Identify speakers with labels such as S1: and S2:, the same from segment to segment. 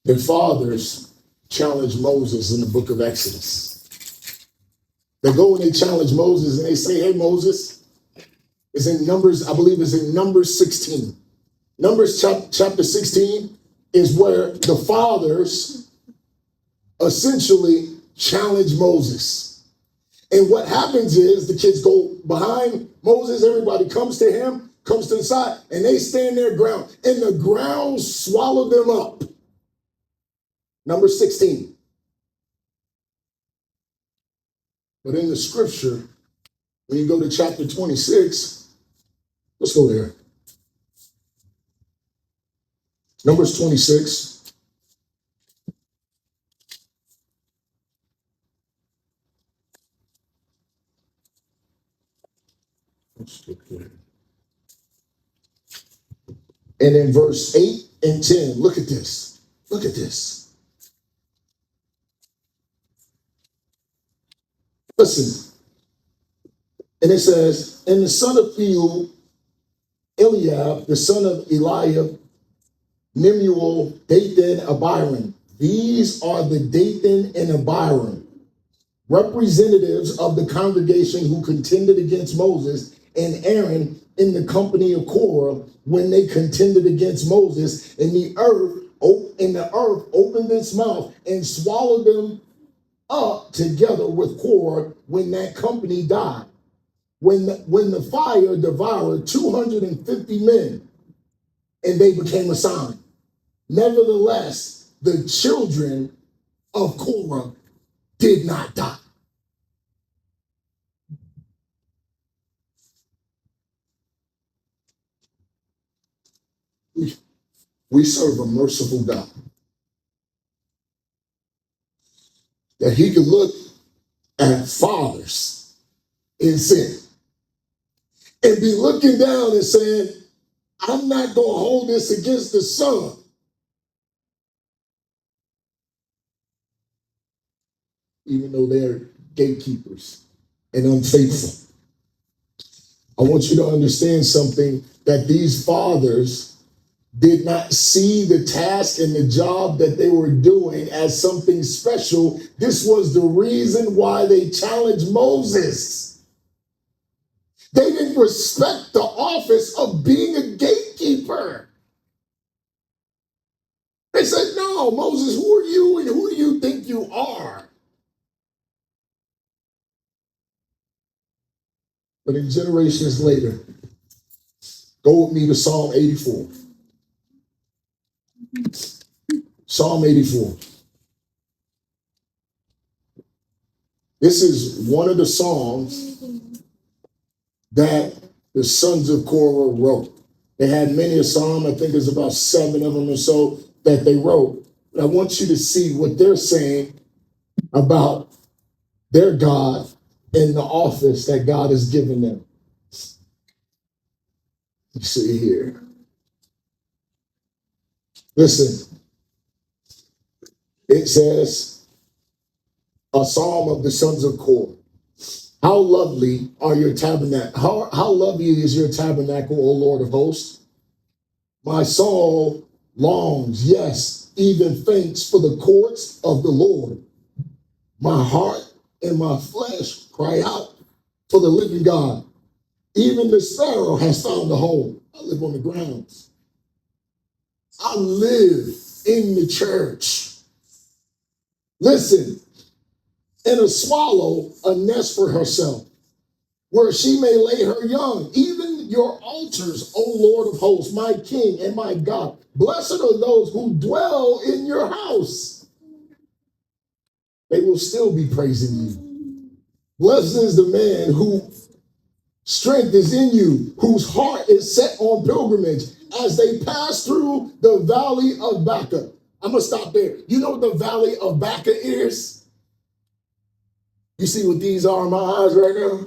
S1: Their fathers challenged Moses in the book of Exodus. They go and they challenge Moses and they say, hey, Moses, it's in Numbers, I believe it's in Numbers 16. Numbers chapter 16 is where the fathers essentially challenge Moses. And what happens is the kids go behind Moses, everybody comes to him, comes to the side, and they stand their ground. And the ground swallowed them up. Number 16. But in the scripture, when you go to chapter 26, let's go there. Numbers 26. And in verse 8 and 10, look at this. Look at this. Listen. And it says, and the son of Eliab, the son of Eliab, Nemuel, Dathan, Abiram. These are the Dathan and Abiram, representatives of the congregation who contended against Moses and Aaron in the company of Korah when they contended against Moses, and the earth opened its mouth and swallowed them up together with Korah when that company died. When the fire devoured 250 men, and they became a sign. Nevertheless, the children of Korah did not die. We serve a merciful God. That he could look at fathers in sin and be looking down and saying, I'm not going to hold this against the son. Even though they're gatekeepers and unfaithful. I want you to understand something, that these fathers did not see the task and the job that they were doing as something special. This was the reason why they challenged Moses. They didn't respect the office of being a gatekeeper. They said, no, Moses, who are you and who do you think you are? But in generations later, go with me to Psalm 84. Psalm 84. This is one of the songs that the sons of Korah wrote. They had many a psalm, I think there's about 7 of them or so that they wrote. But I want you to see what they're saying about their God and the office that God has given them. You see here. Listen, it says, a psalm of the sons of Korah. How lovely are your tabernacle? How lovely is your tabernacle, O Lord of hosts? My soul longs, yes, even faints for the courts of the Lord. My heart and my flesh cry out for the living God. Even the sparrow has found a home. I live on the grounds. I live in the church. Listen, and a swallow a nest for herself, where she may lay her young. Even your altars, O Lord of hosts, my King and my God. Blessed are those who dwell in your house. They will still be praising you. Blessed is the man whose strength is in you, whose heart is set on pilgrimage as they pass through the valley of Baca. I'm going to stop there. You know what the valley of Baca is? You see what these are in my eyes right now?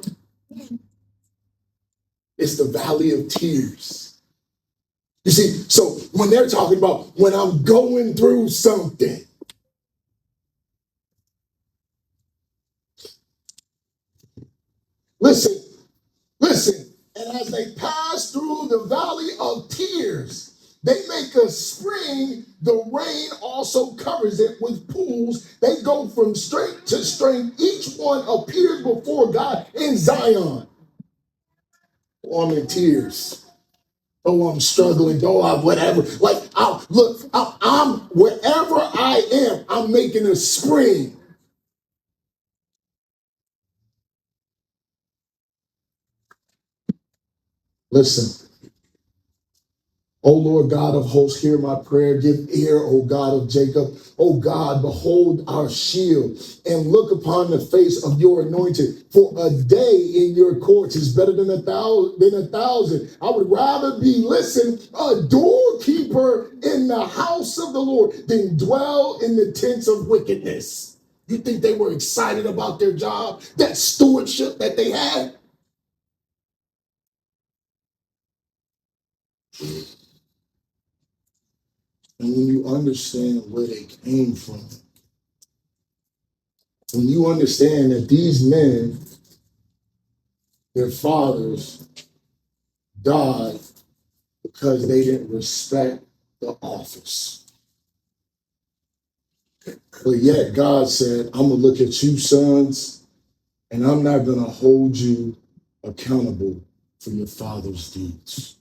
S1: It's the valley of tears. You see, so when they're talking about when I'm going through something, listen, and as they pass through the valley of tears, They make a spring, the rain also covers it with pools. They go from strength to strength. Each one appears before God in Zion. Oh, I'm in tears. Oh, I'm struggling. Oh, I'm whatever. Like, I'm wherever I am, I'm making a spring. Listen. O Lord God of hosts, hear my prayer. Give ear, O God of Jacob. O God, behold our shield and look upon the face of your anointed. For a day in your courts is better than a thousand. I would rather be, listen, a doorkeeper in the house of the Lord than dwell in the tents of wickedness. You think they were excited about their job, that stewardship that they had? And when you understand where they came from, when you understand that these men, their fathers, died because they didn't respect the office. But yet God said, I'm going to look at you, sons, and I'm not going to hold you accountable for your father's deeds.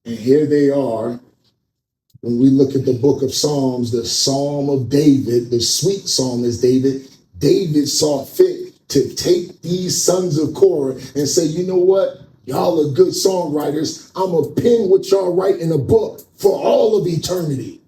S1: And here they are. When we look at the book of Psalms, the Psalm of David, the sweet psalm is David. David saw fit to take these sons of Korah and say, you know what? Y'all are good songwriters. I'm going to pen what y'all write in a book for all of eternity.